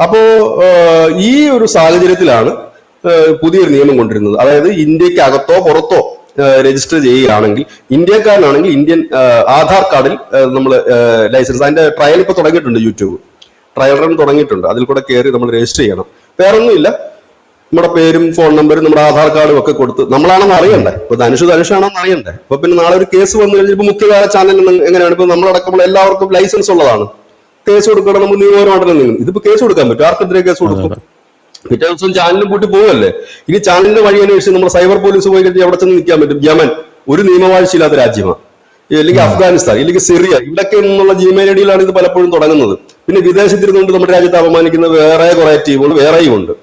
അപ്പോ ഈ ഒരു സാഹചര്യത്തിലാണ് പുതിയൊരു നിയമം കൊണ്ടിരുന്നത്. അതായത് ഇന്ത്യക്ക് അകത്തോ പുറത്തോ രജിസ്റ്റർ ചെയ്യുകയാണെങ്കിൽ, ഇന്ത്യക്കാരനാണെങ്കിൽ ഇന്ത്യൻ ആധാർ കാർഡിൽ നമ്മൾ ലൈസൻസ്, അതിന്റെ ട്രയൽ ഇപ്പൊ തുടങ്ങിയിട്ടുണ്ട്. യൂട്യൂബ് ട്രയൽ റൺ തുടങ്ങിയിട്ടുണ്ട്. അതിൽ കൂടെ കയറി നമ്മൾ രജിസ്റ്റർ ചെയ്യണം. വേറൊന്നുമില്ല, നമ്മുടെ പേരും ഫോൺ നമ്പരും നമ്മുടെ ആധാർ കാർഡും ഒക്കെ കൊടുത്ത് നമ്മളാണെന്ന് അറിയണ്ടേ. ഇപ്പൊ ധനുഷാണെന്ന് അറിയണ്ടേ. അപ്പൊ പിന്നെ നാളെ ഒരു കേസ് വന്നു കഴിഞ്ഞാൽ ഇപ്പൊ മുഖ്യധാര ചാനൽ എങ്ങനെയാണ്, ഇപ്പൊ നമ്മളടക്കമുള്ള എല്ലാവർക്കും ലൈസൻസ് ഉള്ളതാണ്. കേസ് കൊടുക്കണം, നമ്മൾ നിയമപരമായിട്ട് നീങ്ങും. ഇതിപ്പോ കേസ് കൊടുക്കാൻ പറ്റും. ആർക്കെതിരെ കേസ് കൊടുക്കും? പിറ്റേ ദിവസം ചാനലും കൂട്ടി പോവല്ലേ. ഇനി ചാനലിന്റെ വഴി അന്വേഷിച്ച് നമ്മൾ സൈബർ പോലീസ് പോയി കഴിഞ്ഞാൽ എവിടെ ചെന്ന് നിൽക്കാൻ പറ്റും? യമൻ ഒരു നിയമവാഴ്ചയില്ലാത്ത രാജ്യമാണ്. ഇല്ലെങ്കിൽ അഫ്ഗാനിസ്ഥാൻ, ഇല്ലെങ്കിൽ സിറിയ, ഇവിടൊക്കെ നിന്നുള്ള ജിമെയിൽ ഐഡിയിലാണ് ഇത് പലപ്പോഴും തുടങ്ങുന്നത്. പിന്നെ വിദേശത്തിരുന്നുകൊണ്ട് നമ്മുടെ രാജ്യത്ത് അപമാനിക്കുന്ന വേറെ കുറെ ടീമുകൾ വേറെയും ഉണ്ട്.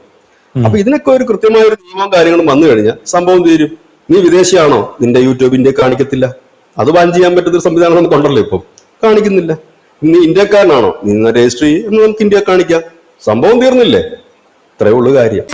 അപ്പൊ ഇതിനൊക്കെ ഒരു കൃത്യമായ ഒരു നിയമവും കാര്യങ്ങളും വന്നു കഴിഞ്ഞാൽ സംഭവം തീരും. നീ വിദേശിയാണോ, നിന്റെ യൂട്യൂബ് ഇന്ത്യ കാണിക്കത്തില്ല. അത് ബാൻ ചെയ്യാൻ പറ്റുന്ന സംവിധാനം നമുക്കുണ്ടല്ലോ, ഇപ്പം കാണിക്കുന്നില്ല. നീ ഇന്ത്യക്കാരനാണോ, നീ രജിസ്റ്റർ ചെയ്യും എന്ന് നമുക്ക് ഇന്ത്യ കാണിക്കാം. സംഭവം തീർന്നില്ലേ? ഇത്രയേ ഉള്ളൂ കാര്യം.